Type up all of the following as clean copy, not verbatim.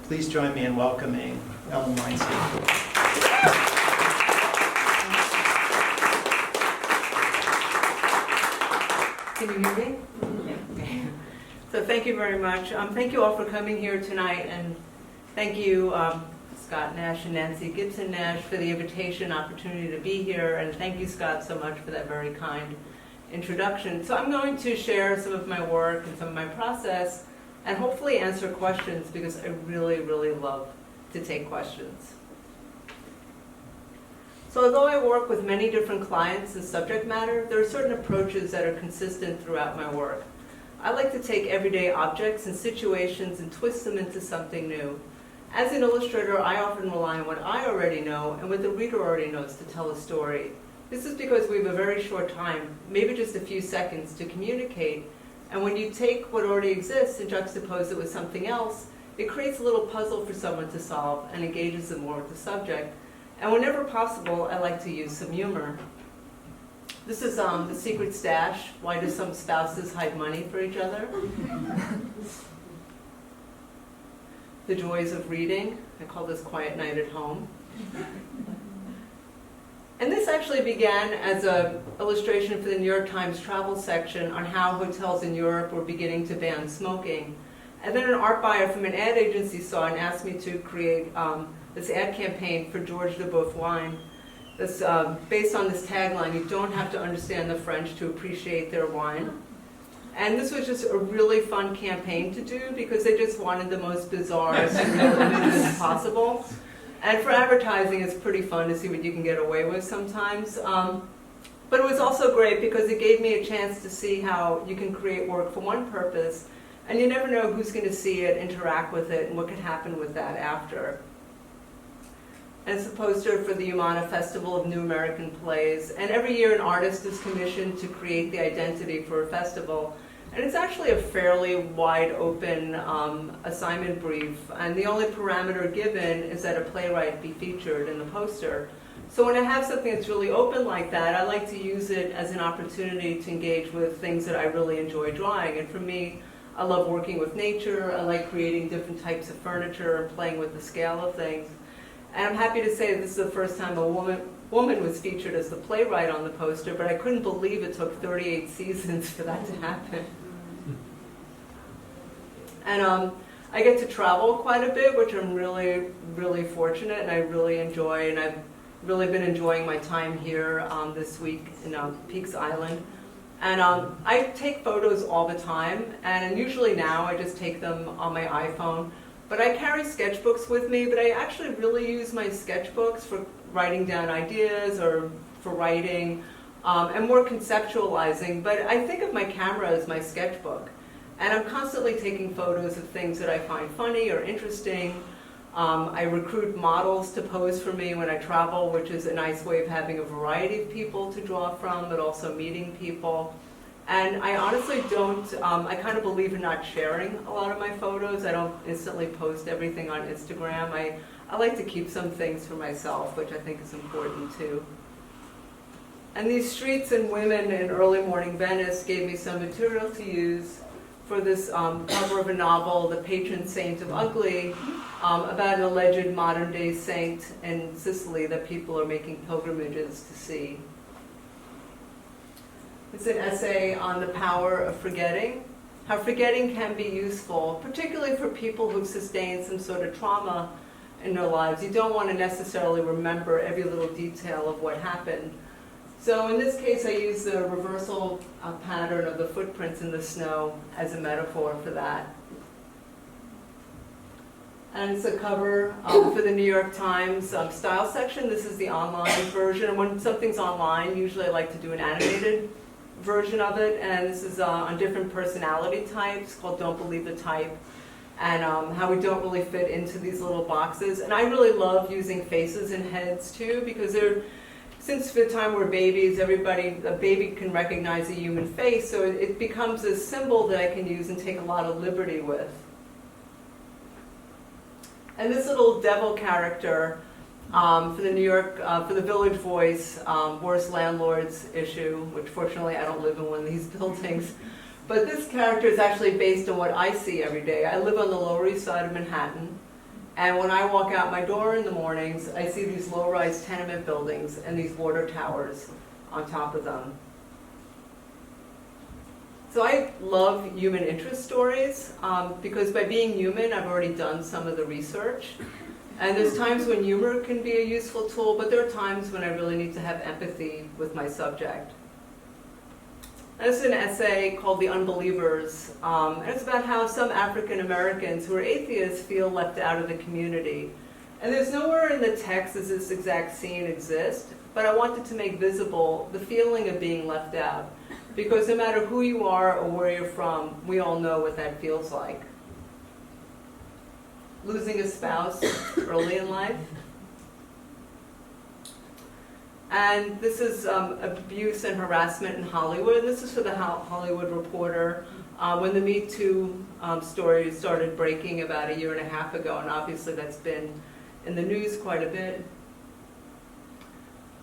Please join me in welcoming Ellen Weinstein. Can you hear me? Okay. So thank you very much. Thank you all for coming here tonight, and thank you, Scott Nash and Nancy Gibson Nash, for the invitation, opportunity to be here, and thank you, Scott, so much for that very kind introduction. So I'm going to share some of my work and some of my process, and hopefully answer questions, because I really, really love to take questions. So although I work with many different clients and subject matter, there are certain approaches that are consistent throughout my work. I like to take everyday objects and situations and twist them into something new. As an illustrator, I often rely on what I already know and what the reader already knows to tell a story. This is because we have a very short time, maybe just a few seconds, to communicate. And when you take what already exists and juxtapose it with something else, it creates a little puzzle for someone to solve and engages them more with the subject. And whenever possible, I like to use some humor. This is The Secret Stash. Why do some spouses hide money for each other? The Joys of Reading. I call this Quiet Night at Home. And this actually began as an illustration for the New York Times travel section on how hotels in Europe were beginning to ban smoking. And then an art buyer from an ad agency saw and asked me to create this ad campaign for George Duboeuf wine. That's based on this tagline: you don't have to understand the French to appreciate their wine. And this was just a really fun campaign to do, because they just wanted the most bizarre, surreal images possible. And for advertising, it's pretty fun to see what you can get away with sometimes. But it was also great because it gave me a chance to see how you can create work for one purpose, and you never know who's going to see it, interact with it, and what could happen with that after. And it's a poster for the Humana Festival of New American Plays. And every year an artist is commissioned to create the identity for a festival. And it's actually a fairly wide open assignment brief. And the only parameter given is that a playwright be featured in the poster. So when I have something that's really open like that, I like to use it as an opportunity to engage with things that I really enjoy drawing. And for me, I love working with nature. I like creating different types of furniture and playing with the scale of things. And I'm happy to say this is the first time a woman was featured as the playwright on the poster, but I couldn't believe it took 38 seasons for that to happen. And I get to travel quite a bit, which I'm really, really fortunate, and I really enjoy, and I've really been enjoying my time here this week in Peaks Island. And I take photos all the time, and usually now I just take them on my iPhone. But I carry sketchbooks with me, but I actually really use my sketchbooks for writing down ideas or for writing and more conceptualizing. But I think of my camera as my sketchbook. And I'm constantly taking photos of things that I find funny or interesting. I recruit models to pose for me when I travel, which is a nice way of having a variety of people to draw from, but also meeting people. And I honestly don't, I kind of believe in not sharing a lot of my photos. I don't instantly post everything on Instagram. I like to keep some things for myself, which I think is important too. And these streets and women in early morning Venice gave me some material to use for this cover of a novel, The Patron Saint of Ugly, about an alleged modern day saint in Sicily that people are making pilgrimages to see. It's an essay on the power of forgetting, how forgetting can be useful, particularly for people who've sustained some sort of trauma in their lives. You don't want to necessarily remember every little detail of what happened. So in this case, I use the reversal pattern of the footprints in the snow as a metaphor for that. And it's a cover for the New York Times style section. This is the online version. When something's online, usually I like to do an animated version of it, and this is on different personality types called Don't Believe the Type, and how we don't really fit into these little boxes. And I really love using faces and heads too, because since the time we're babies, a baby can recognize a human face, so it becomes a symbol that I can use and take a lot of liberty with. And this little devil character for the New York, for the Village Voice, Worst Landlords issue, which fortunately I don't live in one of these buildings. But this character is actually based on what I see every day. I live on the Lower East Side of Manhattan, And when I walk out my door in the mornings, I see these low-rise tenement buildings and these water towers on top of them. So I love human interest stories because by being human, I've already done some of the research. And there's times when humor can be a useful tool, but there are times when I really need to have empathy with my subject. This is an essay called The Unbelievers, and it's about how some African Americans who are atheists feel left out of the community. And there's nowhere in the text does this exact scene exist, but I wanted to make visible the feeling of being left out. Because no matter who you are or where you're from, we all know what that feels like. Losing a spouse early in life. And this is abuse and harassment in Hollywood. This is for the Hollywood Reporter. When the Me Too story started breaking about 1.5 years ago, and obviously that's been in the news quite a bit.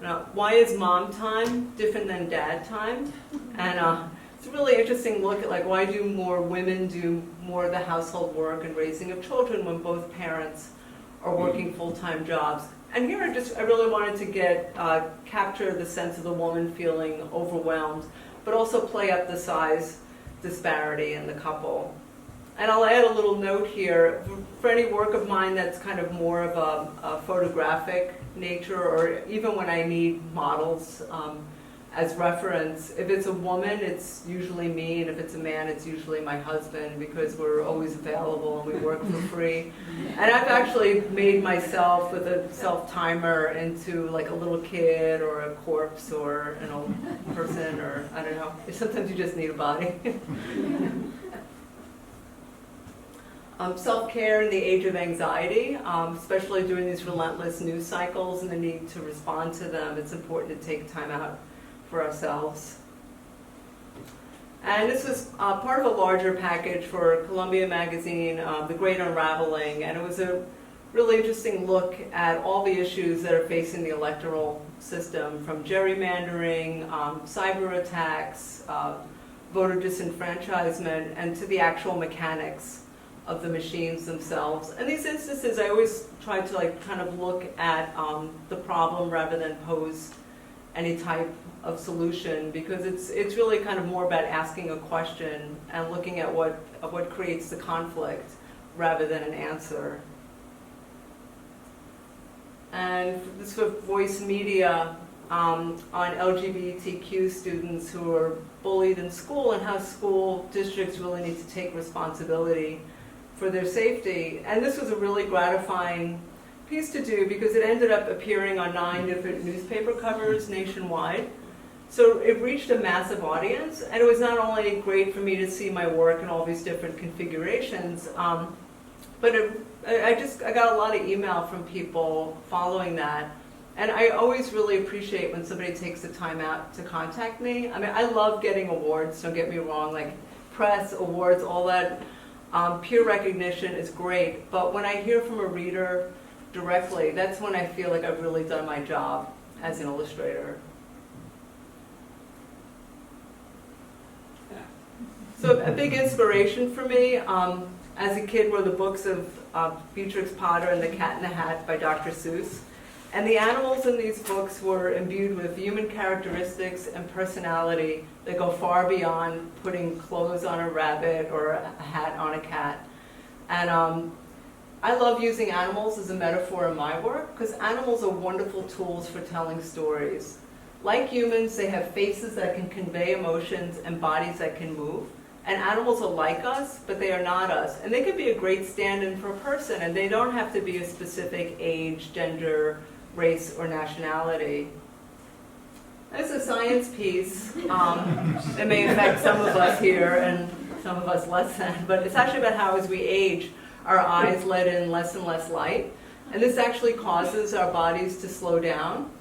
Now, why is mom time different than dad time? And it's a really interesting look at like why do more women do more of the household work and raising of children when both parents are working full-time jobs. And here I really wanted to capture the sense of the woman feeling overwhelmed, but also play up the size disparity in the couple. And I'll add a little note here, for any work of mine that's kind of more of a photographic nature, or even when I need models as reference, if it's a woman, it's usually me, and if it's a man, it's usually my husband, because we're always available and we work for free. And I've actually made myself with a self-timer into like a little kid or a corpse or an old person, or I don't know. Sometimes you just need a body. Self-care in the age of anxiety, especially during these relentless news cycles and the need to respond to them, it's important to take time out for ourselves. And this was part of a larger package for Columbia Magazine, The Great Unraveling, and it was a really interesting look at all the issues that are facing the electoral system, from gerrymandering, cyber attacks, voter disenfranchisement, and to the actual mechanics of the machines themselves. And these instances, I always try to like kind of look at the problem rather than pose any type of solution, because it's really kind of more about asking a question and looking at what creates the conflict rather than an answer. And this for Voice Media on LGBTQ students who are bullied in school and how school districts really need to take responsibility for their safety. And this was a really gratifying piece to do because it ended up appearing on 9 different newspaper covers nationwide. So it reached a massive audience, and it was not only great for me to see my work in all these different configurations, but I got a lot of email from people following that. And I always really appreciate when somebody takes the time out to contact me. I mean, I love getting awards, don't get me wrong, like press, awards, all that. Peer recognition is great, but when I hear from a reader directly, that's when I feel like I've really done my job as an illustrator. So a big inspiration for me, as a kid, were the books of Beatrix Potter and The Cat in the Hat by Dr. Seuss. And the animals in these books were imbued with human characteristics and personality that go far beyond putting clothes on a rabbit or a hat on a cat. And I love using animals as a metaphor in my work because animals are wonderful tools for telling stories. Like humans, they have faces that can convey emotions and bodies that can move. And animals are like us, but they are not us. And they can be a great stand-in for a person, and they don't have to be a specific age, gender, race, or nationality. It's a science piece that may affect some of us here and some of us less than, but it's actually about how as we age, our eyes let in less and less light. And this actually causes our bodies to slow down.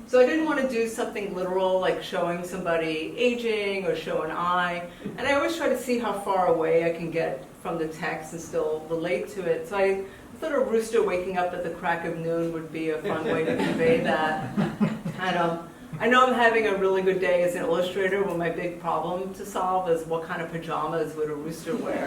So I didn't want to do something literal like showing somebody aging or show an eye. And I always try to see how far away I can get from the text and still relate to it. So I thought a rooster waking up at the crack of noon would be a fun way to convey that. And I know I'm having a really good day as an illustrator when my big problem to solve is what kind of pajamas would a rooster wear.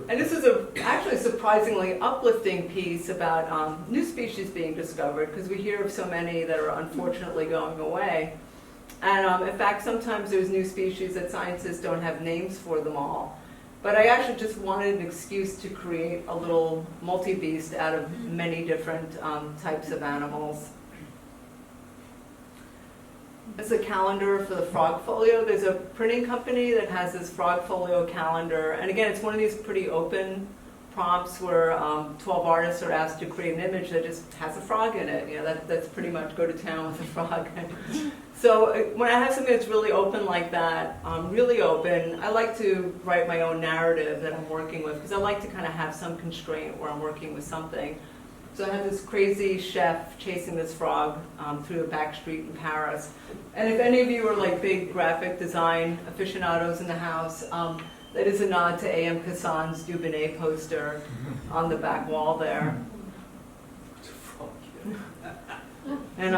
And this is actually a surprisingly uplifting piece about new species being discovered, because we hear of so many that are unfortunately going away. And in fact, sometimes there's new species that scientists don't have names for them all. But I actually just wanted an excuse to create a little multi-beast out of many different types of animals. This is a calendar for the Frog Folio. There's a printing company that has this Frog Folio calendar. And again, it's one of these pretty open prompts where 12 artists are asked to create an image that just has a frog in it. You know, that's pretty much go to town with a frog. So when I have something that's really open like that, really open, I like to write my own narrative that I'm working with, because I like to kind of have some constraint where I'm working with something. So I have this crazy chef chasing this frog through a back street in Paris. And if any of you are like big graphic design aficionados in the house, that is a nod to A.M. Kassan's Dubonnet poster on the back wall there. And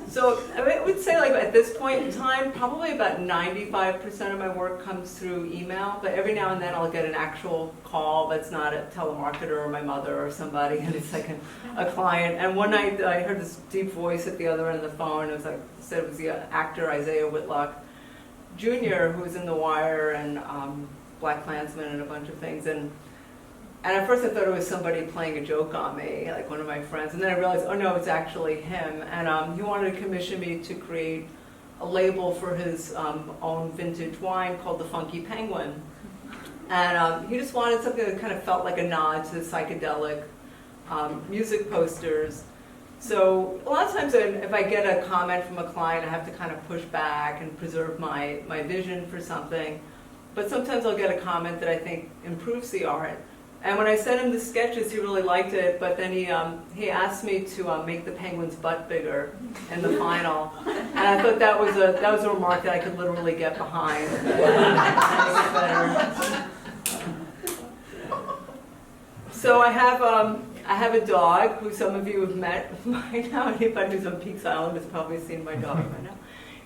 so I would say, like, at this point in time, probably about 95% of my work comes through email, but every now and then I'll get an actual call that's not a telemarketer or my mother or somebody, and it's like a client. And one night I heard this deep voice at the other end of the phone. It was like, said it was the actor Isaiah Whitlock Jr., who was in The Wire and Black Klansman and a bunch of things. And at first I thought it was somebody playing a joke on me, like one of my friends. And then I realized, oh no, it's actually him. And he wanted to commission me to create a label for his own vintage wine called the Funky Penguin. And he just wanted something that kind of felt like a nod to the psychedelic music posters. So a lot of times if I get a comment from a client, I have to kind of push back and preserve my vision for something. But sometimes I'll get a comment that I think improves the art. And when I sent him the sketches, he really liked it, but then he asked me to make the penguin's butt bigger in the final. And I thought that was a remark that I could literally get behind. So I have a dog who some of you have met by now. Anybody who's on Peaks Island has probably seen my dog by now.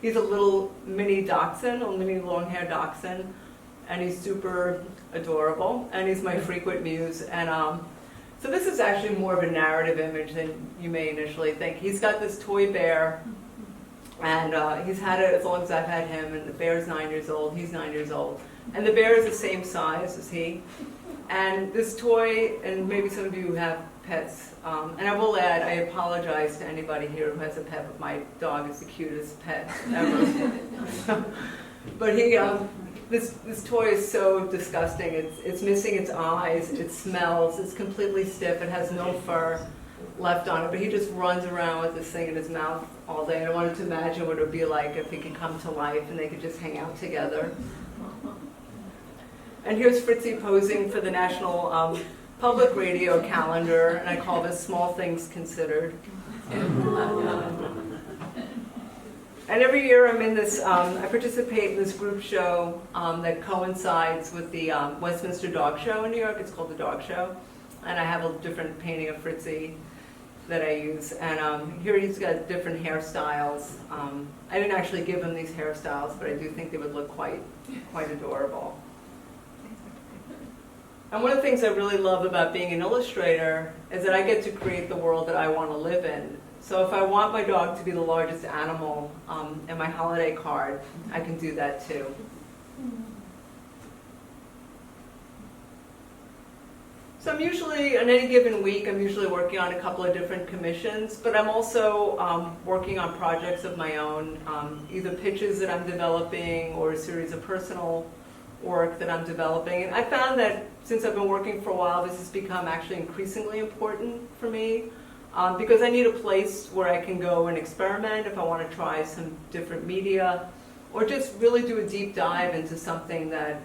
He's a little mini dachshund, a mini long-haired dachshund. And he's super adorable, and he's my frequent muse. And so this is actually more of a narrative image than you may initially think. He's got this toy bear, and he's had it as long as I've had him, and the bear's 9 years old, he's 9 years old. And the bear is the same size as he. And this toy, and maybe some of you have pets, and I will add, I apologize to anybody here who has a pet, but my dog is the cutest pet ever. But he, this toy is so disgusting. It's missing its eyes, it smells, it's completely stiff, it has no fur left on it, but he just runs around with this thing in his mouth all day. And I wanted to imagine what it would be like if he could come to life and they could just hang out together. And here's Fritzy posing for the National Public Radio calendar, and I call this Small Things Considered. And every year I'm in this, I participate in this group show that coincides with the Westminster Dog Show in New York. It's called the Dog Show. And I have a different painting of Fritzy that I use. And here he's got different hairstyles. I didn't actually give him these hairstyles, but I do think they would look quite adorable. And one of the things I really love about being an illustrator is that I get to create the world that I want to live in. So if I want my dog to be the largest animal in my holiday card, I can do that too. So I'm usually, on any given week, I'm usually working on a couple of different commissions, but I'm also working on projects of my own, either pitches that I'm developing or a series of personal work that I'm developing. And I found that since I've been working for a while, this has become actually increasingly important for me. Because I need a place where I can go and experiment if I want to try some different media, or just really do a deep dive into something that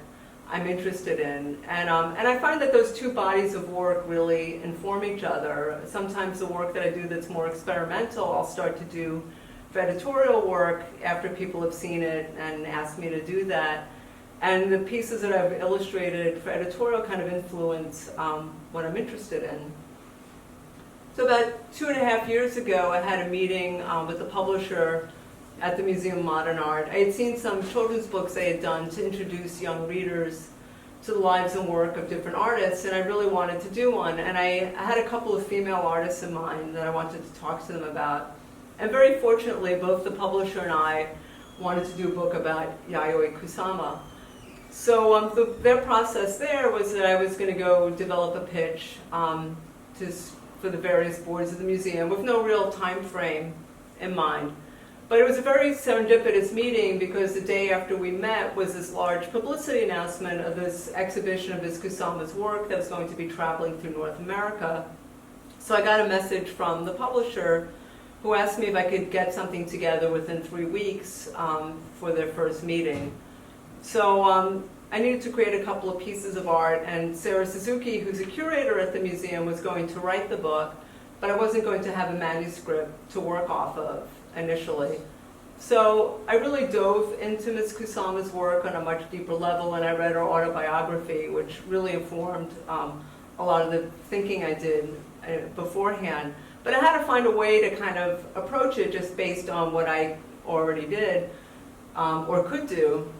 I'm interested in. And I find that those two bodies of work really inform each other. Sometimes the work that I do that's more experimental, I'll start to do for editorial work after people have seen it and asked me to do that. And the pieces that I've illustrated for editorial kind of influence what I'm interested in. So about 2.5 years ago, I had a meeting with the publisher at the Museum of Modern Art. I had seen some children's books they had done to introduce young readers to the lives and work of different artists, and I really wanted to do one. And I had a couple of female artists in mind that I wanted to talk to them about. And very fortunately, both the publisher and I wanted to do a book about Yayoi Kusama. So their process there was that I was going to go develop a pitch for the various boards of the museum with no real time frame in mind. But it was a very serendipitous meeting because the day after we met was this large publicity announcement of this exhibition of Ms. Kusama's work that was going to be traveling through North America. So I got a message from the publisher who asked me if I could get something together within 3 weeks for their first meeting. So I needed to create a couple of pieces of art, and Sarah Suzuki, who's a curator at the museum, was going to write the book, but I wasn't going to have a manuscript to work off of initially. So I really dove into Ms. Kusama's work on a much deeper level, and I read her autobiography, which really informed a lot of the thinking I did beforehand. But I had to find a way to kind of approach it just based on what I already did or could do.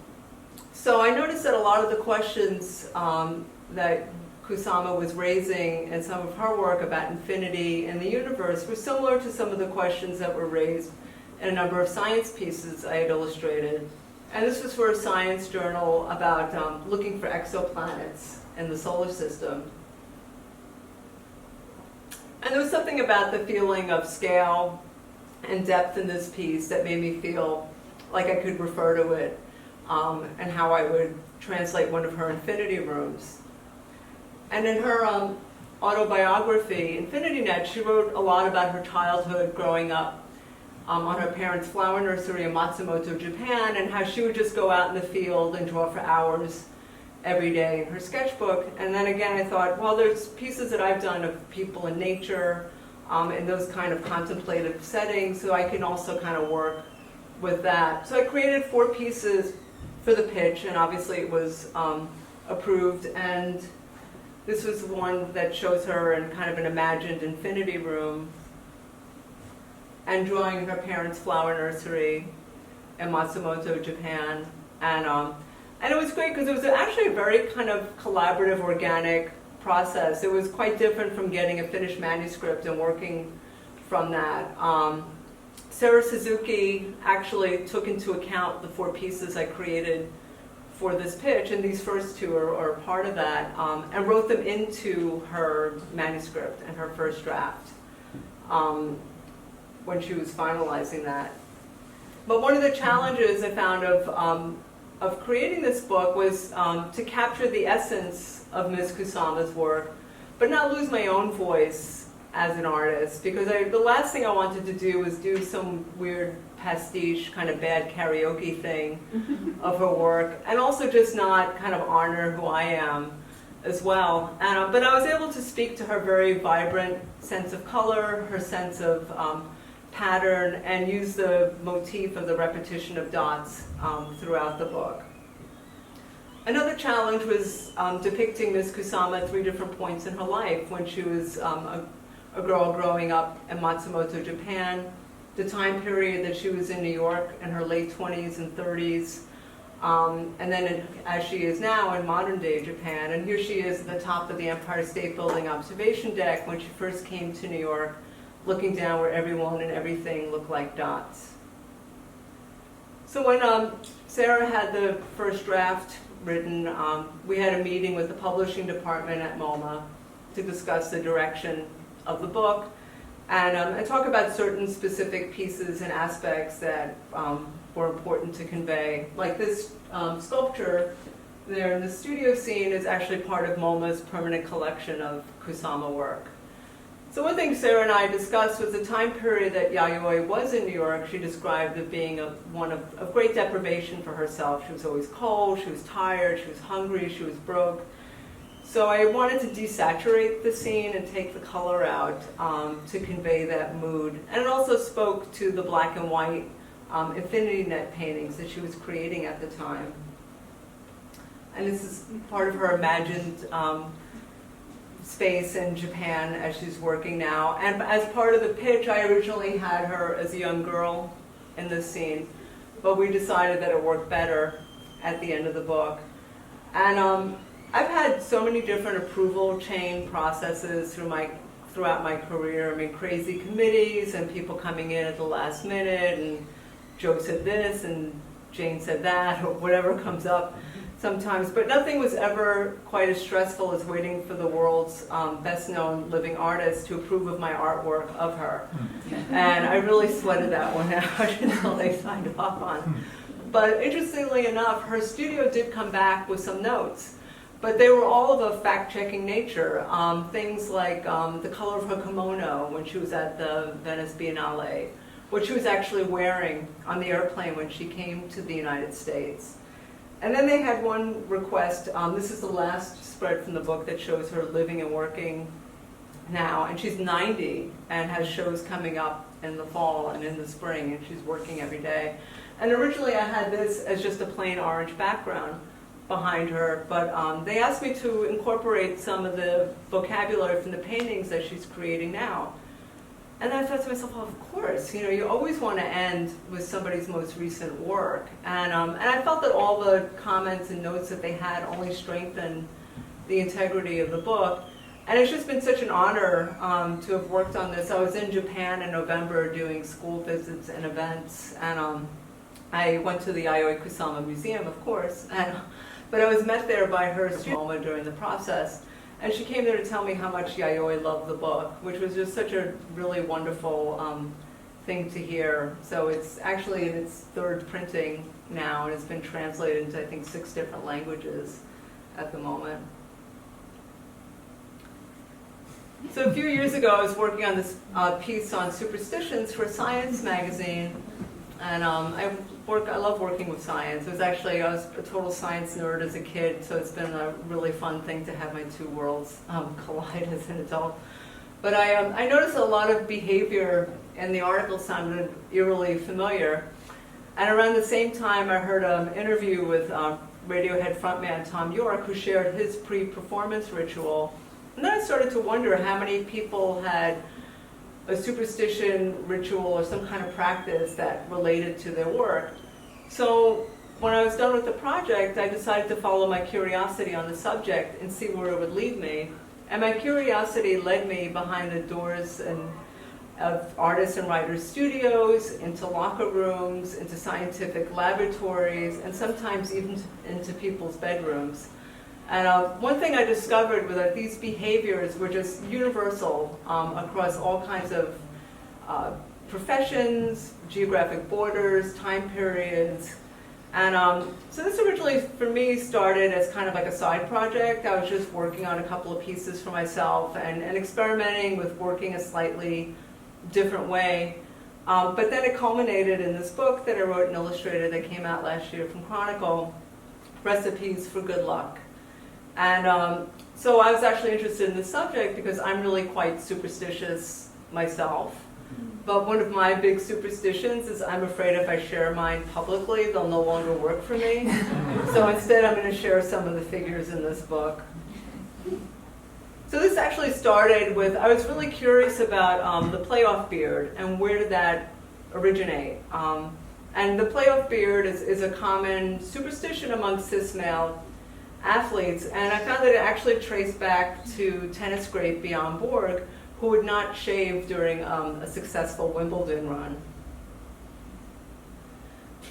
So I noticed that a lot of the questions that Kusama was raising in some of her work about infinity and the universe were similar to some of the questions that were raised in a number of science pieces I had illustrated. And this was for a science journal about looking for exoplanets in the solar system. And there was something about the feeling of scale and depth in this piece that made me feel like I could refer to it and how I would translate one of her infinity rooms. And in her autobiography, Infinity Net, she wrote a lot about her childhood growing up on her parents' flower nursery in Matsumoto, Japan, and how she would just go out in the field and draw for hours every day in her sketchbook. And then again, I thought, well, there's pieces that I've done of people in nature in those kind of contemplative settings, so I can also kind of work with that. So I created 4 pieces for the pitch, and obviously it was approved. And this was one that shows her in kind of an imagined infinity room and drawing her parents' flower nursery in Matsumoto, Japan. And it was great because it was actually a very kind of collaborative, organic process. It was quite different from getting a finished manuscript and working from that. Sarah Suzuki actually took into account the 4 pieces I created for this pitch, and these first 2 are part of that, and wrote them into her manuscript and her first draft when she was finalizing that. But one of the challenges I found of creating this book was to capture the essence of Ms. Kusama's work, but not lose my own voice as an artist, because the last thing I wanted to do was do some weird pastiche, kind of bad karaoke thing of her work, and also just not kind of honor who I am as well. But I was able to speak to her very vibrant sense of color, her sense of pattern, and use the motif of the repetition of dots throughout the book. Another challenge was depicting Ms. Kusama at 3 different points in her life: when she was a girl growing up in Matsumoto, Japan, the time period that she was in New York in her late 20s and 30s, and then as she is now in modern-day Japan. And here she is at the top of the Empire State Building observation deck when she first came to New York, looking down where everyone and everything looked like dots. So when Sarah had the first draft written, we had a meeting with the publishing department at MoMA to discuss the direction of the book, and talk about certain specific pieces and aspects that were important to convey. Like this sculpture there in the studio scene is actually part of MoMA's permanent collection of Kusama work. So one thing Sarah and I discussed was the time period that Yayoi was in New York. She described it being one of great deprivation for herself. She was always cold, she was tired, she was hungry, she was broke. So I wanted to desaturate the scene and take the color out to convey that mood. And it also spoke to the black and white Infinity Net paintings that she was creating at the time. And this is part of her imagined space in Japan as she's working now. And as part of the pitch, I originally had her as a young girl in this scene, but we decided that it worked better at the end of the book. And I've had so many different approval chain processes throughout my career. I mean, crazy committees and people coming in at the last minute, and Joe said this and Jane said that, or whatever comes up sometimes. But nothing was ever quite as stressful as waiting for the world's best-known living artist to approve of my artwork of her. And I really sweated that one out until they signed off on. But interestingly enough, her studio did come back with some notes. But they were all of a fact-checking nature. Things like the color of her kimono when she was at the Venice Biennale, what she was actually wearing on the airplane when she came to the United States. And then they had one request. This is the last spread from the book that shows her living and working now. And she's 90 and has shows coming up in the fall and in the spring, and she's working every day. And originally I had this as just a plain orange background behind her, but they asked me to incorporate some of the vocabulary from the paintings that she's creating now. And I thought to myself, well, of course, you always want to end with somebody's most recent work. And I felt that all the comments and notes that they had only strengthened the integrity of the book. And it's just been such an honor to have worked on this. I was in Japan in November doing school visits and events, and I went to the Yayoi Kusama Museum, of course, but I was met there by her student during the process. And she came there to tell me how much Yayoi loved the book, which was just such a really wonderful thing to hear. So it's actually in its third printing now, and it's been translated into, I think, 6 different languages at the moment. So a few years ago, I was working on this piece on superstitions for a science magazine. And I love working with science. I was a total science nerd as a kid, so it's been a really fun thing to have my two worlds collide as an adult. But I noticed a lot of behavior in the article sounded eerily familiar. And around the same time, I heard an interview with Radiohead frontman Tom York, who shared his pre-performance ritual. And then I started to wonder how many people had a superstition, ritual, or some kind of practice that related to their work. So when I was done with the project, I decided to follow my curiosity on the subject and see where it would lead me. And my curiosity led me behind the doors of artists and writers' studios, into locker rooms, into scientific laboratories, and sometimes even into people's bedrooms. And one thing I discovered was that these behaviors were just universal across all kinds of professions, geographic borders, time periods. And so this originally, for me, started as kind of like a side project. I was just working on a couple of pieces for myself and experimenting with working a slightly different way. But then it culminated in this book that I wrote and illustrated that came out last year from Chronicle, Recipes for Good Luck. And so I was actually interested in this subject because I'm really quite superstitious myself. But one of my big superstitions is I'm afraid if I share mine publicly, they'll no longer work for me. So instead, I'm going to share some of the figures in this book. So this actually started with, I was really curious about the playoff beard and where did that originate. And the playoff beard is a common superstition among cis male athletes, and I found that it actually traced back to tennis great Bjorn Borg, who would not shave during a successful Wimbledon run.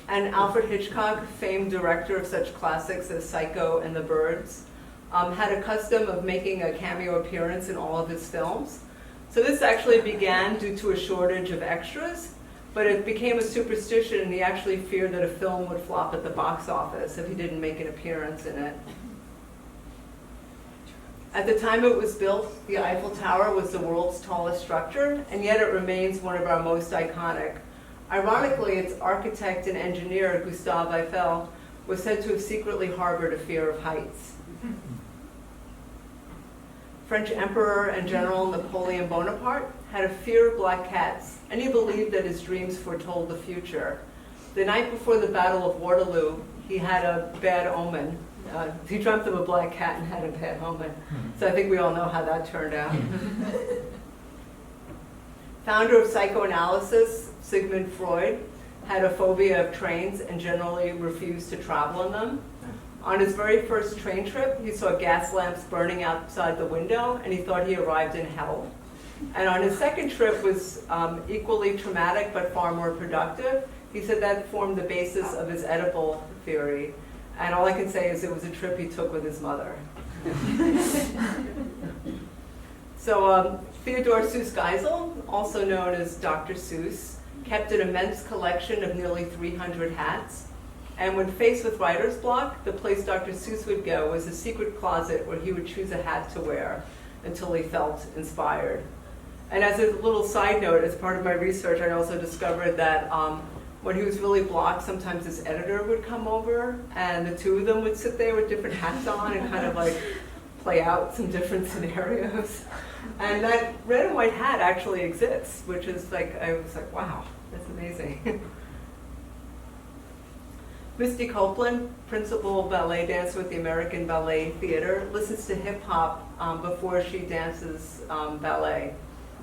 And Alfred Hitchcock, famed director of such classics as Psycho and The Birds, had a custom of making a cameo appearance in all of his films. So this actually began due to a shortage of extras, but it became a superstition, and he actually feared that a film would flop at the box office if he didn't make an appearance in it. At the time it was built, the Eiffel Tower was the world's tallest structure, and yet it remains one of our most iconic. Ironically, its architect and engineer, Gustave Eiffel, was said to have secretly harbored a fear of heights. French Emperor and General Napoleon Bonaparte had a fear of black cats, and he believed that his dreams foretold the future. The night before the Battle of Waterloo, he had a bad omen. He dreamt of a black cat and had a bad omen. So I think we all know how that turned out. Founder of psychoanalysis, Sigmund Freud, had a phobia of trains and generally refused to travel in them. On his very first train trip, he saw gas lamps burning outside the window, and he thought he arrived in hell. And on his second trip was equally traumatic but far more productive. He said that formed the basis of his edible theory. And all I can say is it was a trip he took with his mother. So Theodore Seuss Geisel, also known as Dr. Seuss, kept an immense collection of nearly 300 hats. And when faced with writer's block, the place Dr. Seuss would go was a secret closet where he would choose a hat to wear until he felt inspired. And as a little side note, as part of my research, I also discovered that when he was really blocked, sometimes his editor would come over, and the two of them would sit there with different hats on and kind of like play out some different scenarios. And that red and white hat actually exists, which is like, I was like, wow, that's amazing. Misty Copeland, principal ballet dancer with the American Ballet Theater, listens to hip hop before she dances ballet.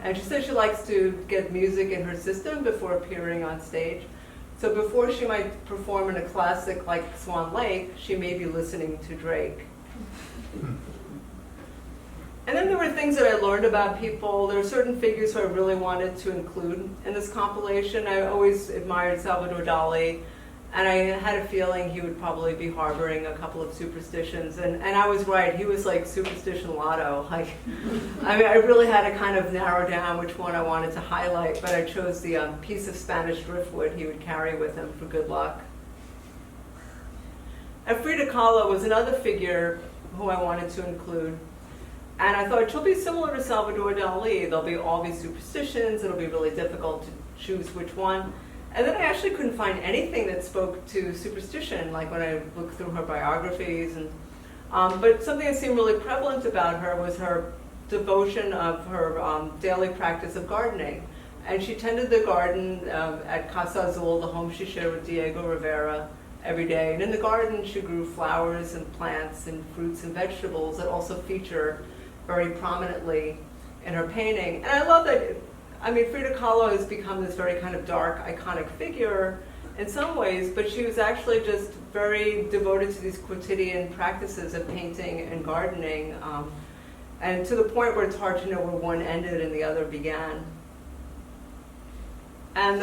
And she says she likes to get music in her system before appearing on stage. So before she might perform in a classic like Swan Lake, she may be listening to Drake. And then there were things that I learned about people. There are certain figures who I really wanted to include in this compilation. I always admired Salvador Dali, and I had a feeling he would probably be harboring a couple of superstitions. And I was right. He was like superstition lotto. Like, I mean, I really had to kind of narrow down which one I wanted to highlight, but I chose the piece of Spanish driftwood he would carry with him for good luck. And Frida Kahlo was another figure who I wanted to include. And I thought she'll be similar to Salvador Dali. There'll be all these superstitions. It'll be really difficult to choose which one. And then I actually couldn't find anything that spoke to superstition, like when I looked through her biographies. And but something that seemed really prevalent about her was her devotion of her daily practice of gardening. And she tended the garden at Casa Azul, the home she shared with Diego Rivera, every day. And in the garden, she grew flowers and plants and fruits and vegetables that also feature very prominently in her painting. And I love that, I mean, Frida Kahlo has become this very kind of dark, iconic figure in some ways, but she was actually just very devoted to these quotidian practices of painting and gardening, and to the point where it's hard to know where one ended and the other began. And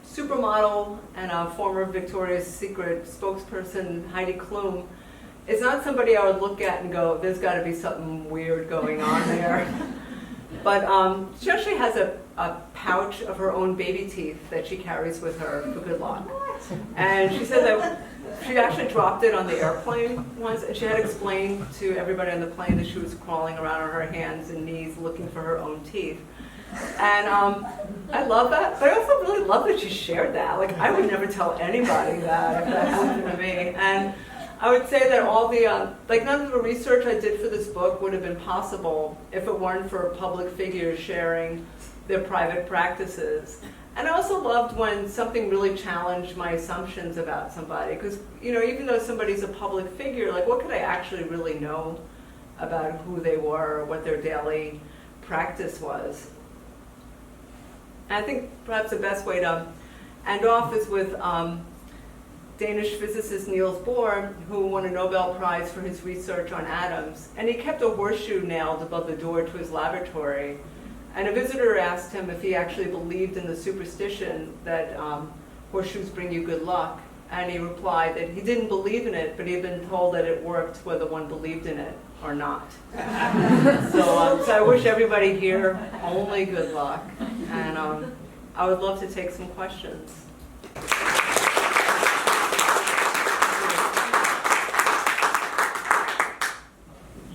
supermodel and former Victoria's Secret spokesperson Heidi Klum is not somebody I would look at and go, there's got to be something weird going on there. But she actually has a pouch of her own baby teeth that she carries with her for good luck. And she said that she actually dropped it on the airplane once, and she had explained to everybody on the plane that she was crawling around on her hands and knees looking for her own teeth. And I love that, but I also really love that she shared that. Like, I would never tell anybody that if that happened to me. And I would say that all the, like, none of the research I did for this book would have been possible if it weren't for public figures sharing their private practices. And I also loved when something really challenged my assumptions about somebody, because, you know, even though somebody's a public figure, like, what could I actually really know about who they were or what their daily practice was? And I think perhaps the best way to end off is with Danish physicist Niels Bohr, who won a Nobel Prize for his research on atoms. And he kept a horseshoe nailed above the door to his laboratory. And a visitor asked him if he actually believed in the superstition that horseshoes bring you good luck. And he replied that he didn't believe in it, but he had been told that it worked whether one believed in it or not. So I wish everybody here only good luck. And I would love to take some questions.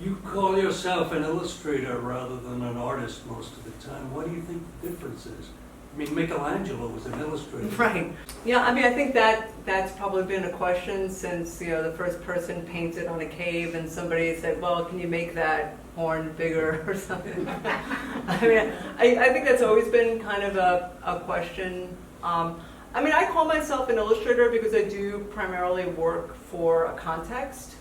You call yourself an illustrator rather than an artist most of the time. What do you think the difference is? I mean, Michelangelo was an illustrator. Right. Yeah, I mean, I think that's probably been a question since, you know, the first person painted on a cave and somebody said, well, can you make that horn bigger or something? I mean, I think that's always been kind of a question. I mean, I call myself an illustrator because I do primarily work for a context.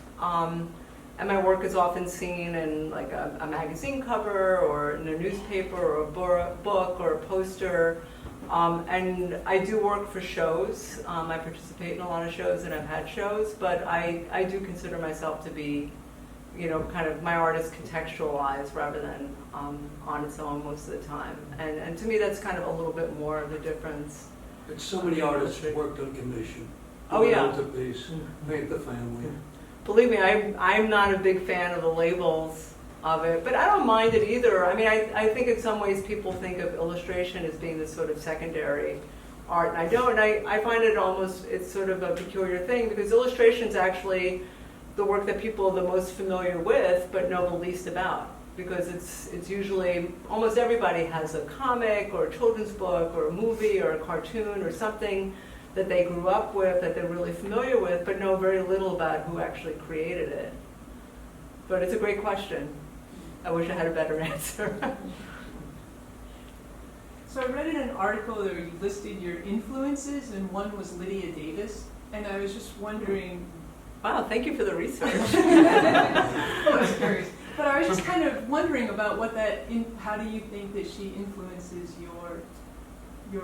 And my work is often seen in like a magazine cover or in a newspaper or a book or a poster. And I do work for shows. I participate in a lot of shows and I've had shows, but I do consider myself to be, kind of my art is contextualized rather than on its own most of the time. And to me, that's kind of a little bit more of the difference. But so many artists worked on commission. Oh, yeah. To piece, paint the family. Believe me, I'm not a big fan of the labels of it, but I don't mind it either. I mean, I think in some ways people think of illustration as being this sort of secondary art, and I don't. And I find it's sort of a peculiar thing, because illustration is actually the work that people are the most familiar with but know the least about, because it's usually, almost everybody has a comic or a children's book or a movie or a cartoon or something that they grew up with, that they're really familiar with, but know very little about who actually created it. But it's a great question. I wish I had a better answer. So I read in an article where you listed your influences, and one was Lydia Davis, and I was just wondering. Wow, thank you for the research. I was curious. But I was just kind of wondering about how do you think that she influences your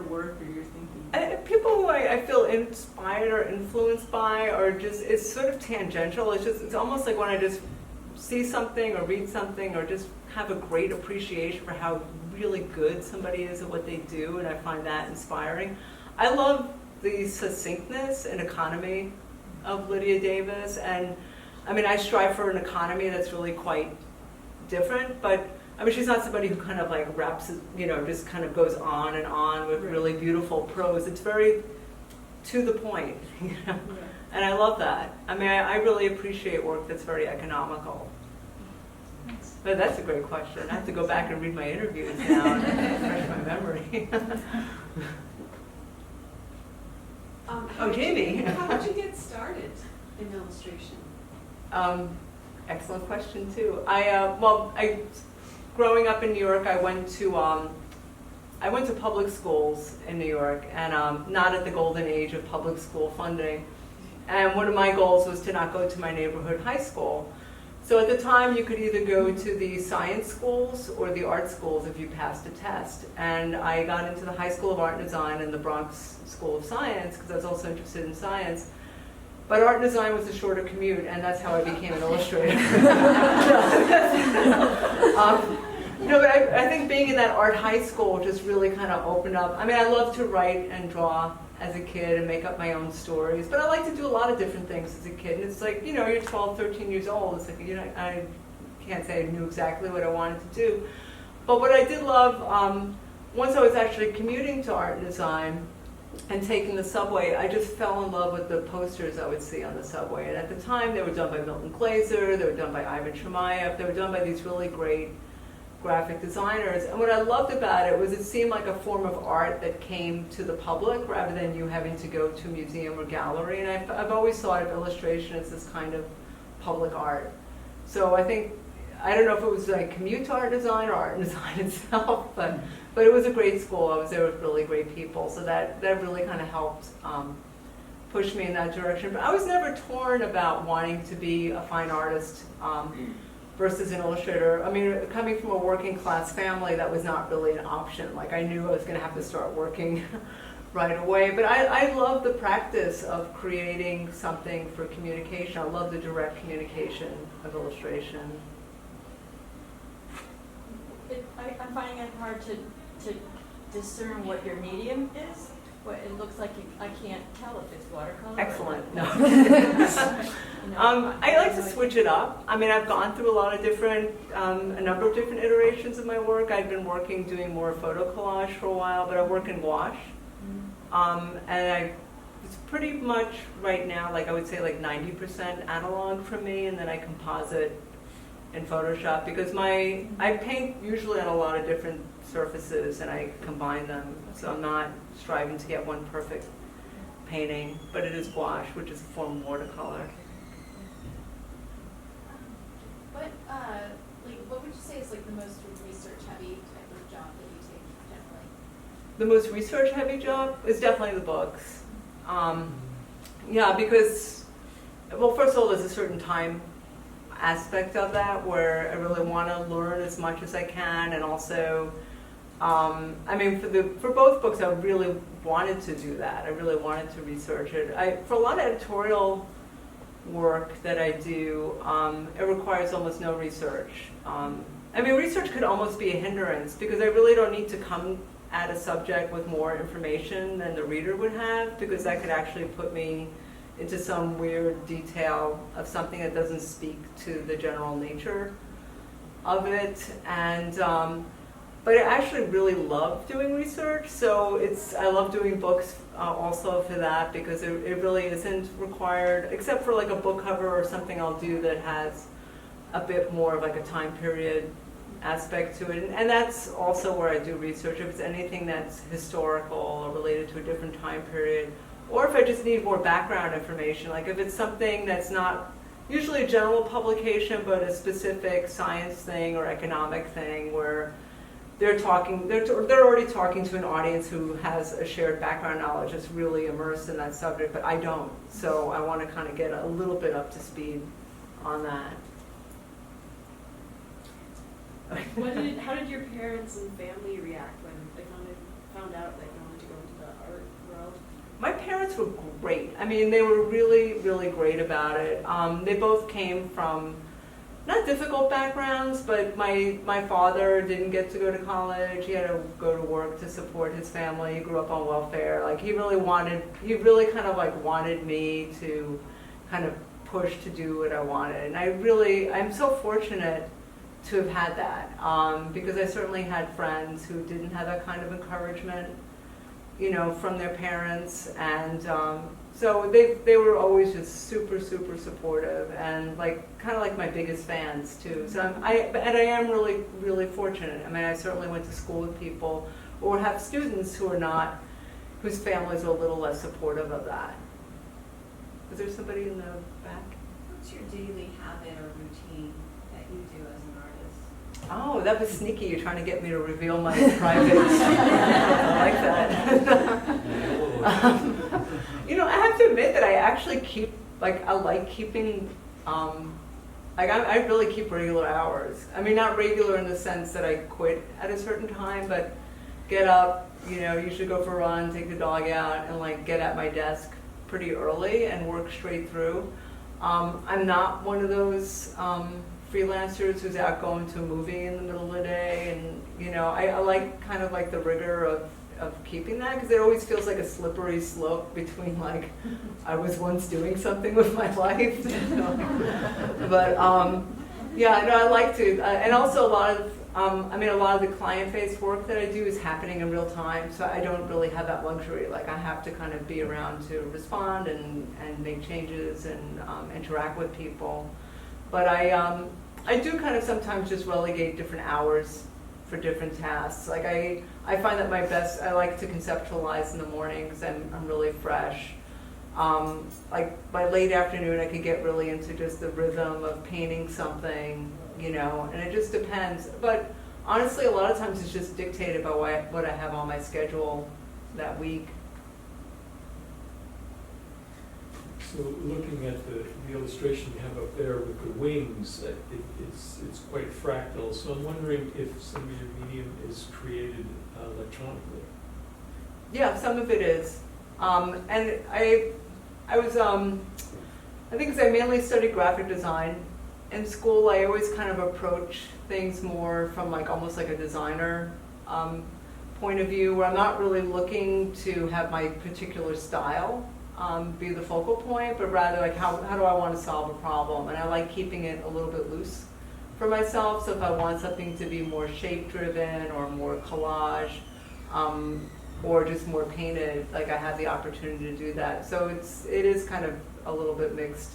work or your thinking? People who I feel inspired or influenced by are just, it's sort of tangential. It's almost like when I just see something or read something or just have a great appreciation for how really good somebody is at what they do, and I find that inspiring. I love the succinctness and economy of Lydia Davis, and I mean, I strive for an economy that's really quite different, but I mean, she's not somebody who kind of like wraps, just kind of goes on and on with really beautiful prose. It's very to the point, Yeah. And I love that. I mean, I really appreciate work that's very economical. But that's a great question. I have to go back and read my interviews now and refresh my memory. Jamie. How did you get started in illustration? Excellent question too. Growing up in New York, I went to public schools in New York, and not at the golden age of public school funding. And one of my goals was to not go to my neighborhood high school. So at the time, you could either go to the science schools or the art schools if you passed a test. And I got into the High School of Art and Design and the Bronx School of Science because I was also interested in science. But art and design was a shorter commute, and that's how I became an illustrator. But I think being in that art high school just really kind of opened up. I mean, I love to write and draw as a kid and make up my own stories, but I like to do a lot of different things as a kid. And it's like, you're 12, 13 years old. It's like, I can't say I knew exactly what I wanted to do. But what I did love, once I was actually commuting to art and design and taking the subway, I just fell in love with the posters I would see on the subway. And at the time, they were done by Milton Glaser, they were done by Ivan Shemaev, they were done by these really great graphic designers. And what I loved about it was it seemed like a form of art that came to the public rather than you having to go to a museum or gallery. And I've always thought of illustration as this kind of public art. So I don't know if it was like commute to art design or art and design itself, but it was a great school. I was there with really great people. So that really kind of helped push me in that direction. But I was never torn about wanting to be a fine artist versus an illustrator. I mean, coming from a working class family, that was not really an option. Like, I knew I was going to have to start working right away. But I love the practice of creating something for communication. I love the direct communication of illustration. I'm finding it hard to discern what your medium is. It looks like I can't tell if it's watercolor. Excellent. No. No. I like to switch it up. I mean, I've gone through a lot of different, a number of different iterations of my work. I've been doing more photo collage for a while, but I work in wash. And it's pretty much right now, like I would say like 90% analog for me, and then I composite in Photoshop because I paint usually on a lot of different surfaces and I combine them. So I'm not striving to get one perfect painting, but it is gouache, which is a form of watercolor. What would you say is like the most research-heavy type of job that you take generally? The most research-heavy job is definitely the books. Yeah, because, well, first of all, there's a certain time aspect of that where I really want to learn as much as I can, and also I mean, for both books, I really wanted to do that. I really wanted to research it. For a lot of editorial work that I do, it requires almost no research. I mean, research could almost be a hindrance because I really don't need to come at a subject with more information than the reader would have, because that could actually put me into some weird detail of something that doesn't speak to the general nature of it. And but I actually really love doing research, so I love doing books also for that, because it really isn't required, except for like a book cover or something I'll do that has a bit more of like a time period aspect to it. And that's also where I do research, if it's anything that's historical or related to a different time period, or if I just need more background information, like if it's something that's not usually a general publication, but a specific science thing or economic thing where they're already talking to an audience who has a shared background knowledge that's really immersed in that subject, but I don't. So I want to kind of get a little bit up to speed on that. How did your parents and family react when they found out that you wanted to go into the art world? My parents were great. I mean, they were really, really great about it. They both came from not difficult backgrounds, but my father didn't get to go to college. He had to go to work to support his family. He grew up on welfare. Like he really kind of like wanted me to kind of push to do what I wanted. And I'm so fortunate to have had that, because I certainly had friends who didn't have that kind of encouragement, you know, from their parents, and so they were always just super, super supportive, and like kind of like my biggest fans too. So I am really, really fortunate. I mean, I certainly went to school with people, or have students whose families are a little less supportive of that. Is there somebody in the back? What's your daily habit or routine that you do as an artist? Oh, that was sneaky. You're trying to get me to reveal my private. I like that. You know, I have to admit that I actually I like keeping, I really keep regular hours. I mean, not regular in the sense that I quit at a certain time, but get up, you know, usually go for a run, take the dog out, and like get at my desk pretty early and work straight through. I'm not one of those freelancers who's out going to a movie in the middle of the day, and you know, I like kind of like the rigor of keeping that, because it always feels like a slippery slope between like I was once doing something with my life, you know? But yeah, no, I like to, and also a lot of the client-based work that I do is happening in real time, so I don't really have that luxury. Like I have to kind of be around to respond and make changes and interact with people. But I do kind of sometimes just relegate different hours for different tasks. Like I find that I like to conceptualize in the morning because I'm really fresh. Like by late afternoon I could get really into just the rhythm of painting something, you know, and it just depends. But honestly, a lot of times it's just dictated by what I have on my schedule that week. So looking at the illustration you have up there with the wings, it's quite fractal. So I'm wondering if some of your medium is created electronically. Yeah, some of it is. And I was, I think because I mainly studied graphic design in school, I always kind of approach things more from like almost like a designer point of view, where I'm not really looking to have my particular style be the focal point, but rather like how do I want to solve a problem? And I like keeping it a little bit loose for myself. So if I want something to be more shape driven or more collage, or just more painted, like I have the opportunity to do that. So it is kind of a little bit mixed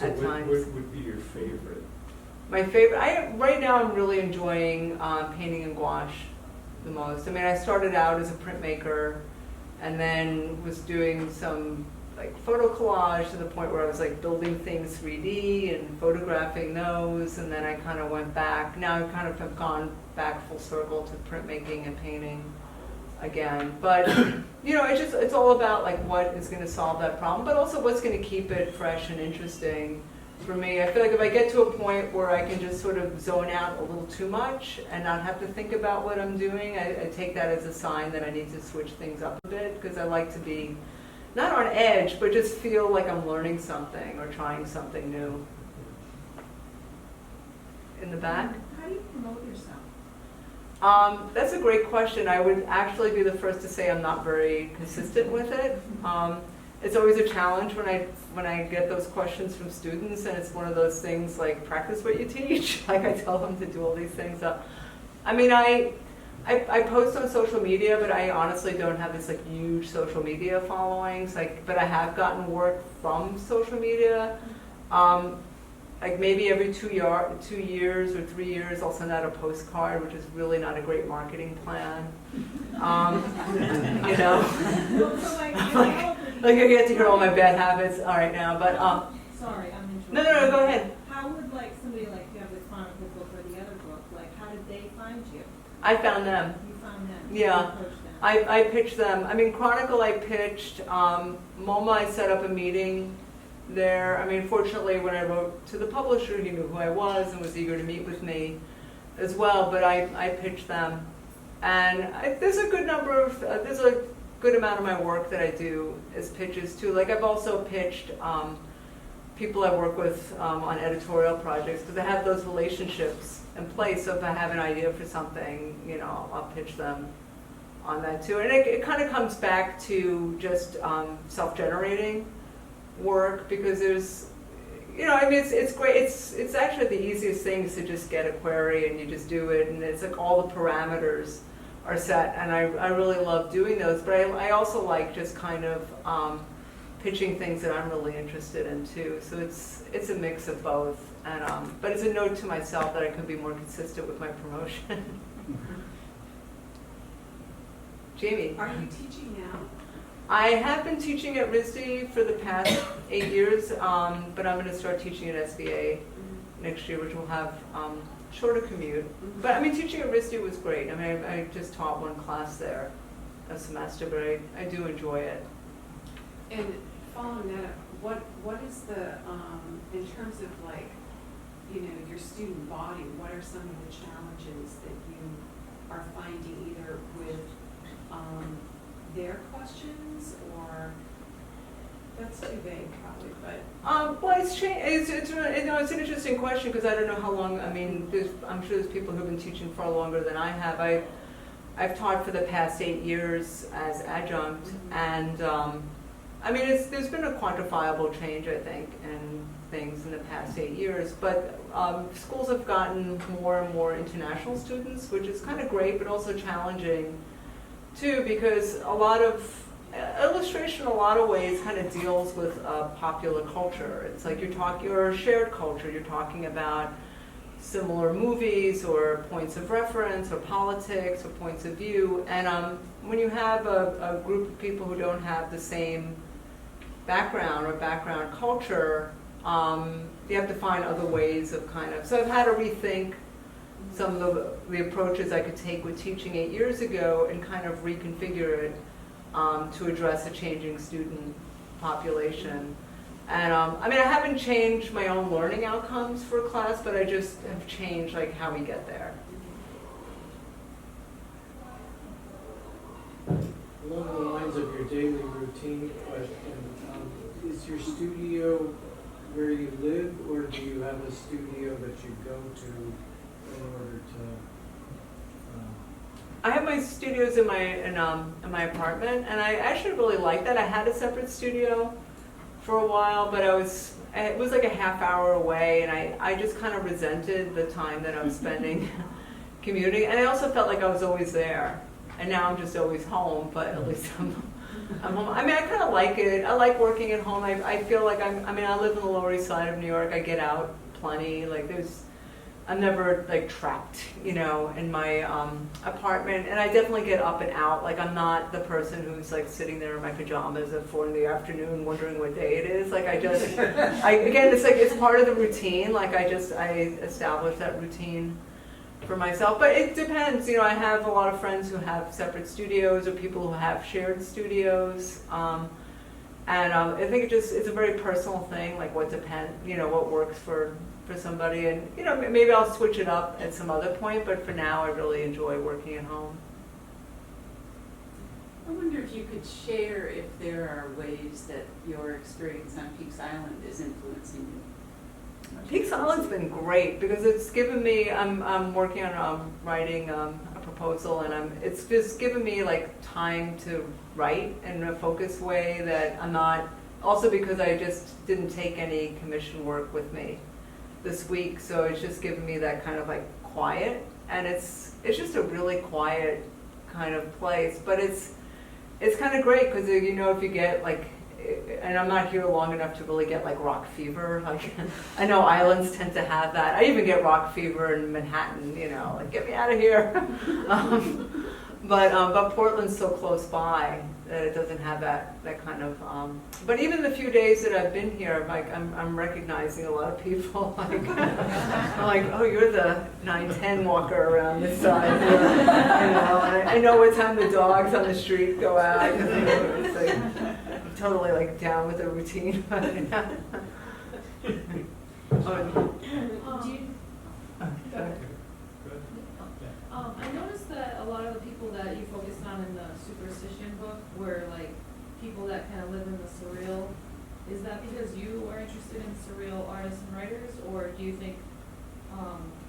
at times. What would be your favorite? My favorite, right now I'm really enjoying painting in gouache the most. I mean, I started out as a printmaker and then was doing some like photo collage to the point where I was like building things 3D and photographing those, and then I kind of went back. Now I kind of have gone back full circle to printmaking and painting again. But you know, it's all about like what is going to solve that problem, but also what's going to keep it fresh and interesting for me. I feel like if I get to a point where I can just sort of zone out a little too much and not have to think about what I'm doing, I take that as a sign that I need to switch things up a bit, because I like to be not on edge, but just feel like I'm learning something or trying something new. In the back? How do you promote yourself? That's a great question. I would actually be the first to say I'm not very consistent with it. It's always a challenge when I get those questions from students, and it's one of those things like practice what you teach. Like I tell them to do all these things. I mean, I post on social media, but I honestly don't have this like huge social media followings. But I have gotten work from social media. Like maybe every 2 years or 3 years, I'll send out a postcard, which is really not a great marketing plan. You know, like I get to hear all my bad habits all right now, but Sorry, I'm interrupting. no, go ahead. How would like somebody like you have the Chronicle book or the other book, like how did they find you? I found them. You found them? Yeah. You approached them? I pitched them. I mean, Chronicle I pitched. MoMA, I set up a meeting there. I mean, fortunately, when I wrote to the publisher, he knew who I was and was eager to meet with me as well, but I pitched them. And there's a good number of, there's a good amount of my work that I do as pitches too. Like I've also pitched people I work with on editorial projects, because I have those relationships in place. So if I have an idea for something, you know, I'll pitch them on that too. And it kind of comes back to just self-generating work, because there's, you know, I mean, it's great. It's actually the easiest thing is to just get a query and you just do it, and it's like all the parameters are set, and I really love doing those. But I also like just kind of pitching things that I'm really interested in too. So it's a mix of both, and but it's a note to myself that I could be more consistent with my promotion. Jamie, are you teaching now? I have been teaching at RISD for the past 8 years, but I'm going to start teaching at SVA next year, which will have shorter commute. But I mean, teaching at RISD was great. I mean, I just taught one class there a semester, but I do enjoy it. And following that up, what is the, in terms of like, you know, your student body, what are some of the challenges that you are finding either with their questions, or that's too vague probably, but well, it's changed. It's an interesting question, because I don't know how long. I mean, I'm sure there's people who've been teaching far longer than I have. I've taught for the past 8 years as adjunct, and I mean, there's been a quantifiable change, I think, in things in the past 8 years. But schools have gotten more and more international students, which is kind of great, but also challenging too, because a lot of illustration, in a lot of ways, kind of deals with popular culture. It's like you're shared culture. You're talking about similar movies or points of reference or politics or points of view. And when you have a group of people who don't have the same background or background culture, you have to find other ways of kind of. So I've had to rethink some of the approaches I could take with teaching 8 years ago and kind of reconfigure it to address a changing student population. And I mean, I haven't changed my own learning outcomes for a class, but I just have changed like how we get there. Along the lines of your daily routine question, is your studio where you live, or do you have a studio that you go to in order to? I have my studios in my apartment, and I actually really like that. I had a separate studio for a while, but it was like a half hour away, and I just kind of resented the time that I was spending commuting, and I also felt like I was always there. And now I'm just always home, but at least I'm home. I mean, I kind of like it. I like working at home. I feel like I live in the Lower East Side of New York. I get out plenty. Like I'm never like trapped, you know, in my apartment. And I definitely get up and out. Like I'm not the person who's like sitting there in my pajamas at 4 PM wondering what day it is. Like again, it's like, it's part of the routine. Like I establish that routine for myself, but it depends. You know, I have a lot of friends who have separate studios or people who have shared studios. And I think it's a very personal thing, like what what works for somebody. And, maybe I'll switch it up at some other point, but for now I really enjoy working at home. I wonder if you could share if there are ways that your experience on Peaks Island is influencing you. Peaks Island's been great because it's given me, I'm working on writing a proposal, and it's just given me like time to write in a focused way that I'm not, also because I just didn't take any commission work with me this week, so it's just given me that kind of like quiet, and it's just a really quiet kind of place, but it's kind of great because if you get like, and I'm not here long enough to really get like rock fever. Like I know islands tend to have that. I even get rock fever in Manhattan. Like get me out of here. But Portland's so close by that it doesn't have that kind of. But even the few days that I've been here, like I'm recognizing a lot of people. Like I'm like, oh, you're the 910 walker around this side. And I know what time the dogs on the street go out. It's like, I'm totally like down with the routine. I noticed that a lot of the people that you focused on in the superstition book were like people that kind of live in the surreal. Is that because you are interested in surreal artists and writers, or do you think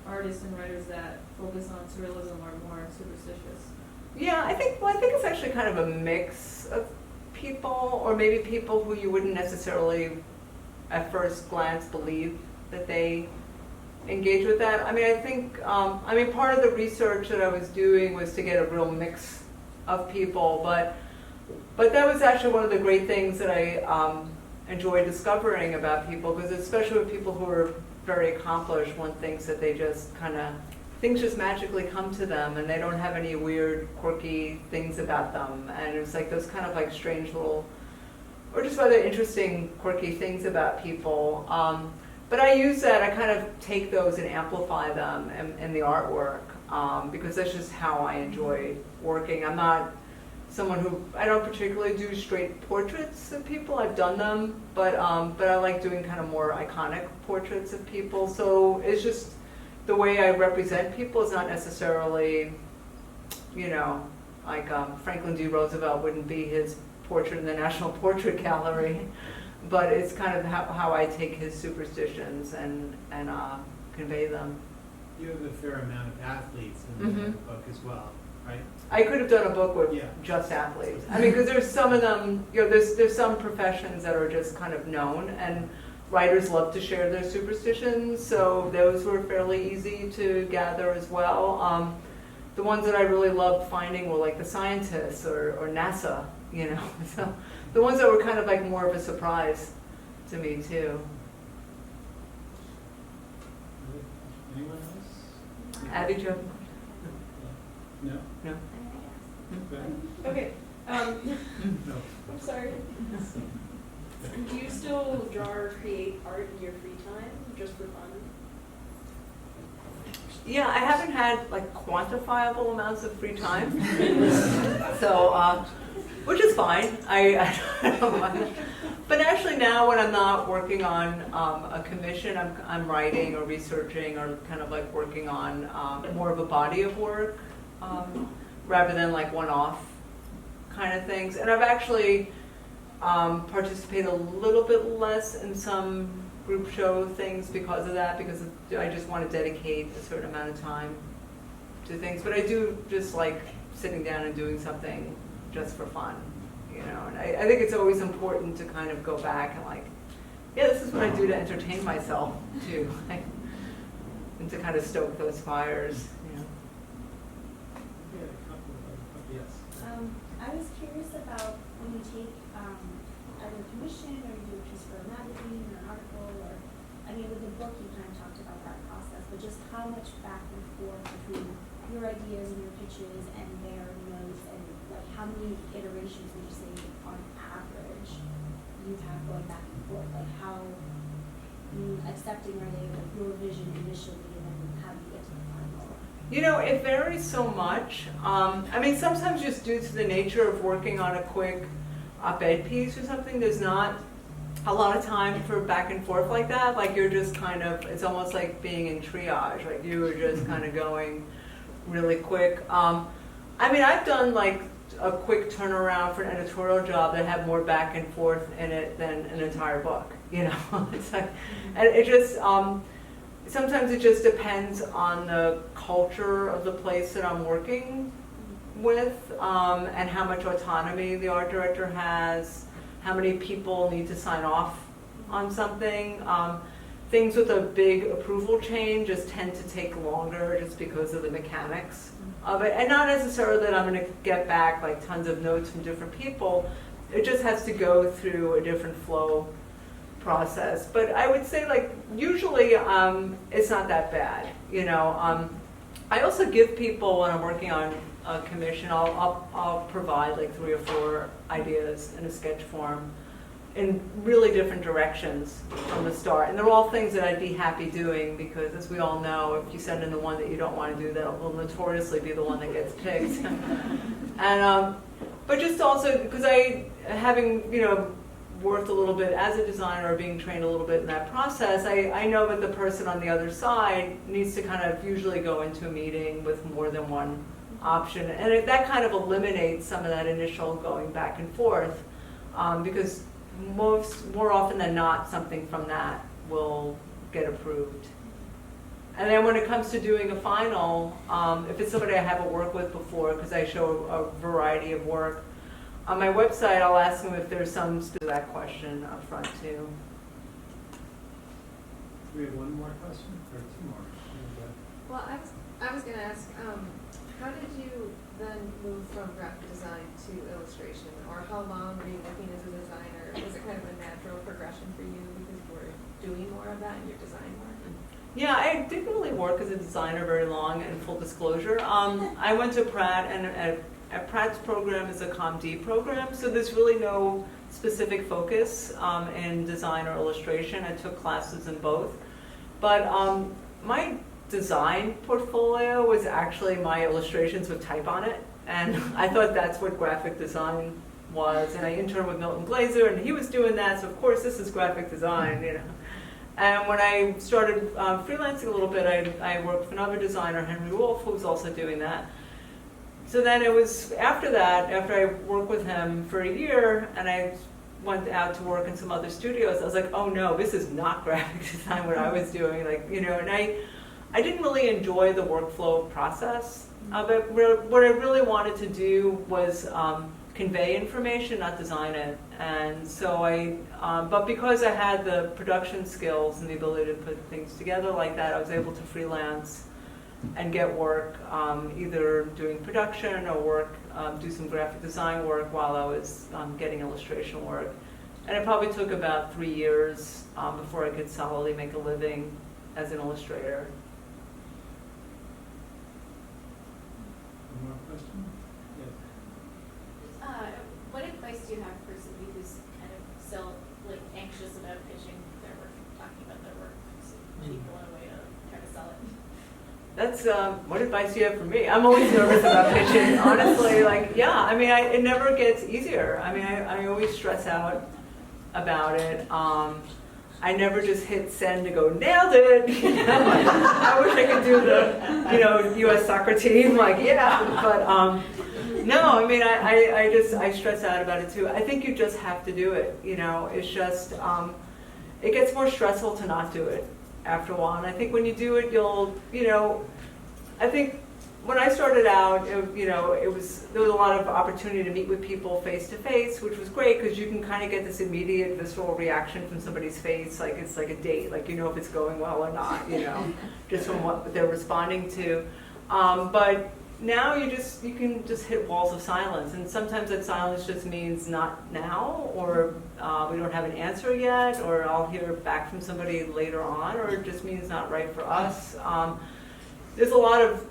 artists and writers that focus on surrealism are more superstitious? Yeah, I think it's actually kind of a mix of people, or maybe people who you wouldn't necessarily at first glance believe that they engage with that. I mean, I think, part of the research that I was doing was to get a real mix of people, but that was actually one of the great things that I enjoy discovering about people, because especially with people who are very accomplished, one thinks that they just things just magically come to them, and they don't have any weird, quirky things about them, and it's like those kind of like strange little, or just rather interesting, quirky things about people. But I use that, I kind of take those and amplify them in the artwork, because that's just how I enjoy working. I'm not someone I don't particularly do straight portraits of people. I've done them, but I like doing kind of more iconic portraits of people. So it's just the way I represent people is not necessarily, like Franklin D. Roosevelt wouldn't be his portrait in the National Portrait Gallery. But it's kind of how I take his superstitions and convey them. You have a fair amount of athletes in the book as well, right? I could have done a book with just athletes. I mean, because there's some of them, there's some professions that are just kind of known, and writers love to share their superstitions, so those were fairly easy to gather as well. The ones that I really loved finding were like the scientists or NASA, so the ones that were kind of like more of a surprise to me too. Anyone else? Abby, do you have a No? No? Okay. No. I'm sorry. Do you still draw or create art in your free time, just for fun? Yeah, I haven't had like quantifiable amounts of free time, so which is fine. I don't mind. But actually now when I'm not working on a commission, I'm writing or researching or kind of like working on more of a body of work rather than like one-off kind of things. And I've actually participated a little bit less in some group show things because of that, because I just want to dedicate a certain amount of time to things. But I do just like sitting down and doing something just for fun, and I think it's always important to kind of go back and like, yeah, this is what I do to entertain myself too, and to kind of stoke those fires. Yeah, a couple of yes. I was curious about when you take either a commission or you do a piece for a magazine or an article, or with the book you kind of talked about that process, but just how much back and forth between your ideas and your pitches and their notes, and like how many iterations would you say on average you've had going back and forth? Like how accepting are they of your vision initially, and then how do you get to the final? It varies so much. Sometimes just due to the nature of working on a quick op-ed piece or something, there's not a lot of time for back and forth like that. Like you're just kind of, it's almost like being in triage. Like you were just kind of going really quick. I mean, I've done like a quick turnaround for an editorial job that had more back and forth in it than an entire book. You know, it's like, and it just sometimes it just depends on the culture of the place that I'm working with, and how much autonomy the art director has, how many people need to sign off on something. Things with a big approval chain just tend to take longer just because of the mechanics of it. And not necessarily that I'm going to get back like tons of notes from different people. It just has to go through a different flow process. But I would say like usually it's not that bad. You know, I also give people when I'm working on a commission, I'll provide like 3 or 4 ideas in a sketch form in really different directions from the start. And they're all things that I'd be happy doing because, as we all know, if you send in the one that you don't want to do, that will notoriously be the one that gets picked. And but just also because having worked a little bit as a designer or being trained a little bit in that process, I know that the person on the other side needs to kind of usually go into a meeting with more than one option, and that kind of eliminates some of that initial going back and forth, because more often than not, something from that will get approved. And then when it comes to doing a final, if it's somebody I haven't worked with before, because I show a variety of work, on my website I'll ask them if there's some specific that question up front too. Do we have one more question or 2 more? Well, I was going to ask, how did you then move from graphic design to illustration? Or how long were you working as a designer? Was it kind of a natural progression for you because you were doing more of that in your design work? Yeah, I didn't really work as a designer very long, in full disclosure. I went to Pratt, and at Pratt's program is a ComD program, so there's really no specific focus in design or illustration. I took classes in both. But my design portfolio was actually my illustrations with type on it, and I thought that's what graphic design was. And I interned with Milton Glaser, and he was doing that, so of course this is graphic design, you know. And when I started freelancing a little bit, I worked for another designer, Henry Wolf, who was also doing that. So then it was after that, after I worked with him for a year, and I went out to work in some other studios, I was like, oh no, this is not graphic design what I was doing, like, you know. And I didn't really enjoy the workflow process of it. What I really wanted to do was convey information, not design it. And so but because I had the production skills and the ability to put things together like that, I was able to freelance and get work, either doing production or do some graphic design work while I was getting illustration work. And it probably took about 3 years before I could solidly make a living as an illustrator. One more question? Yes. What advice do you have for somebody who's kind of anxious about pitching their work, talking about their work to people in a way to try to sell it? That's what advice do you have for me? I'm always nervous about pitching, honestly. Like, yeah, I mean, it never gets easier. I mean, I always stress out about it. I never just hit send to go, nailed it. You know? I wish I could do the, U.S. soccer team, like, yeah. But no, I mean, I stress out about it too. I think you just have to do it. You know, it's just, it gets more stressful to not do it after a while. And I think when you do it, I think when I started out, there was a lot of opportunity to meet with people face to face, which was great because you can kind of get this immediate visceral reaction from somebody's face, like it's like a date, like if it's going well or not, just from what they're responding to. But now you can just hit walls of silence, and sometimes that silence just means not now, or we don't have an answer yet, or I'll hear back from somebody later on, or it just means not right for us. There's a lot of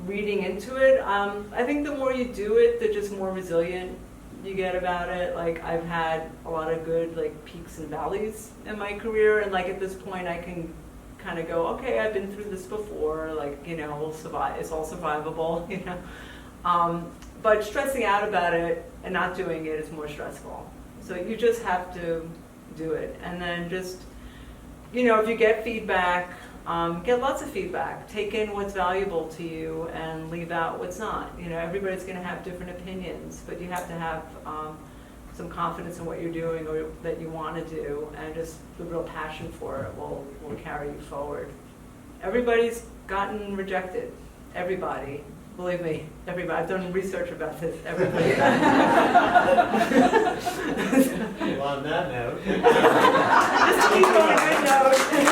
reading into it. I think the more you do it, the just more resilient you get about it. Like, I've had a lot of good peaks and valleys in my career, and at this point I can kind of go, okay, I've been through this before, we'll survive, it's all survivable, But stressing out about it and not doing it is more stressful. So you just have to do it. And then just, if you get feedback, get lots of feedback. Take in what's valuable to you and leave out what's not. Everybody's going to have different opinions, but you have to have some confidence in what you're doing or that you want to do, and just the real passion for it will carry you forward. Everybody's gotten rejected. Everybody. Believe me, everybody. I've done research about this. Everybody. Well, on that note. Just keep on a good note.